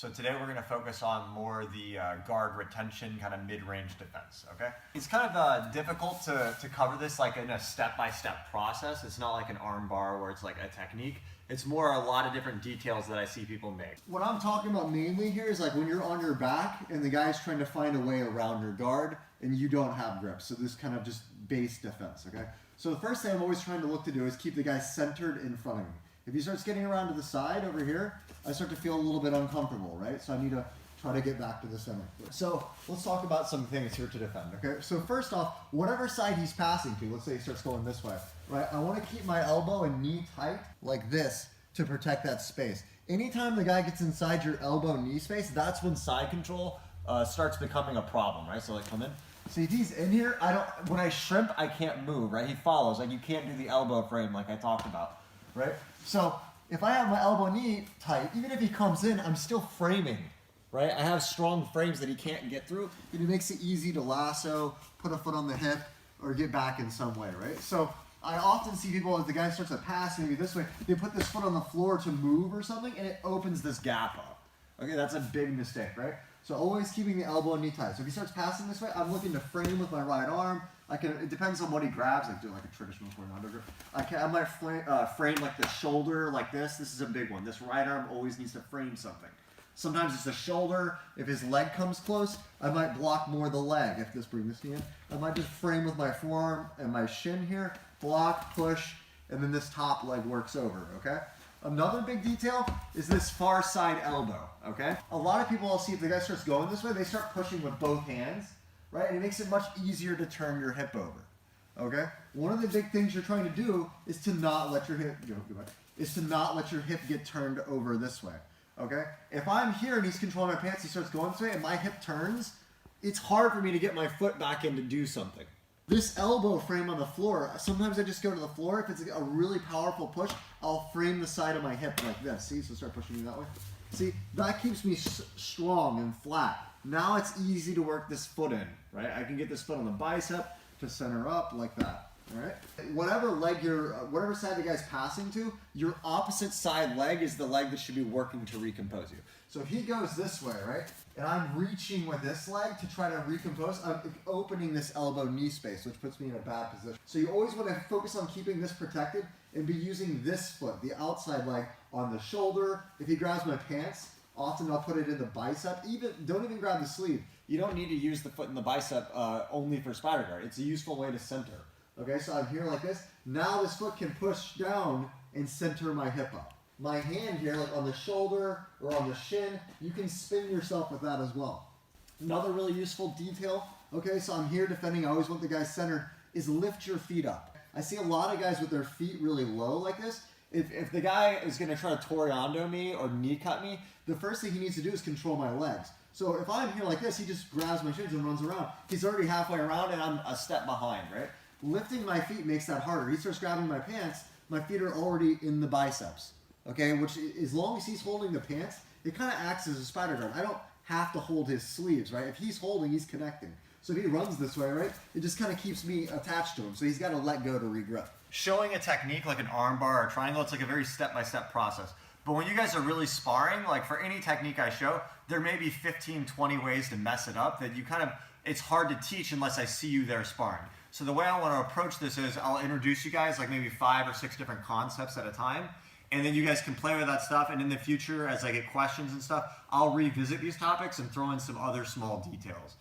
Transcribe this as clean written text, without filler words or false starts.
So today we're going to focus on more the guard retention kind of mid-range defense, okay? It's kind of difficult to cover this like in a step-by-step process. It's not like an arm bar where it's like a technique. It's more a lot of different details that I see people make. What I'm talking about mainly here is like when you're on your back and the guy's trying to find a way around your guard and you don't have grip. So this kind of just base defense, okay? So the first thing I'm always trying to look to do is keep the guy centered in front of me. If he starts getting around to the side over here, I start to feel a little bit uncomfortable, right? So I need to try to get back to the center. So let's talk about some things here to defend, okay? So first off, whatever side he's passing to, let's say he starts going this way, right? I want to keep my elbow and knee tight like this to protect that space. Anytime the guy gets inside your elbow knee space, that's when side control starts becoming a problem, right? So like come in. See, if he's in here, when I shrimp, I can't move, right? He follows, like you can't do the elbow frame like I talked about, right? So if I have my elbow knee tight, even if he comes in, I'm still framing, right? I have strong frames that he can't get through. It makes it easy to lasso, put a foot on the hip, or get back in some way, right? So I often see people, as the guy starts to pass maybe this way, they put this foot on the floor to move or something, and it opens this gap up. Okay, that's a big mistake, right? So always keeping the elbow and knee tight. So if he starts passing this way, I'm looking to frame with my right arm. It depends on what he grabs. I do like a traditional tornado grip. I might frame like the shoulder like this. This is a big one. This right arm always needs to frame something. Sometimes it's the shoulder. If his leg comes close, I might block more the leg. If this bring this knee in, I might just frame with my forearm and my shin here, block, push, and then this top leg works over, okay? Another big detail is this far side elbow, okay? A lot of people, I'll see if the guy starts going this way, they start pushing with both hands, right? And it makes it much easier to turn your hip over, okay? One of the big things you're trying to do is to not let your hip, get turned over this way, okay? If I'm here and he's controlling my pants, he starts going this way and my hip turns, it's hard for me to get my foot back in to do something. This elbow frame on the floor, sometimes I just go to the floor. If it's a really powerful push, I'll frame the side of my hip like this. See, so start pushing me that way. See, that keeps me strong and flat. Now it's easy to work this foot in, right? I can get this foot on the bicep to center up like that, all right? Whatever side the guy's passing to, your opposite side leg is the leg that should be working to recompose you. So if he goes this way, right? And I'm reaching with this leg to try to recompose, I'm opening this elbow knee space, which puts me in a bad position. So you always want to focus on keeping this protected and be using this foot, the outside leg, on the shoulder. If he grabs my pants, often I'll put it in the bicep. Don't even grab the sleeve. You don't need to use the foot in the bicep only for spider guard. It's a useful way to center. Okay, so I'm here like this. Now this foot can push down and center my hip up. My hand here, like on the shoulder or on the shin, you can spin yourself with that as well. Another really useful detail, okay, so I'm here defending, I always want the guy centered, is lift your feet up. I see a lot of guys with their feet really low like this. If the guy is going to try to Toriando me or knee cut me, the first thing he needs to do is control my legs. So if I'm here like this, he just grabs my shins and runs around. He's already halfway around and I'm a step behind, right? Lifting my feet makes that harder. He starts grabbing my pants, my feet are already in the biceps. Okay, which as long as he's holding the pants, it kind of acts as a spider guard. I don't have to hold his sleeves, right? If he's holding, he's connecting. So if he runs this way, right, it just kind of keeps me attached to him. So he's got to let go to regrip. Showing a technique like an arm bar or a triangle, it's like a very step-by-step process. But when you guys are really sparring, like for any technique I show, there may be 15, 20 ways to mess it up that it's hard to teach unless I see you there sparring. So the way I want to approach this is I'll introduce you guys like maybe 5 or 6 different concepts at a time. And then you guys can play with that stuff, and in the future, as I get questions and stuff, I'll revisit these topics and throw in some other small details.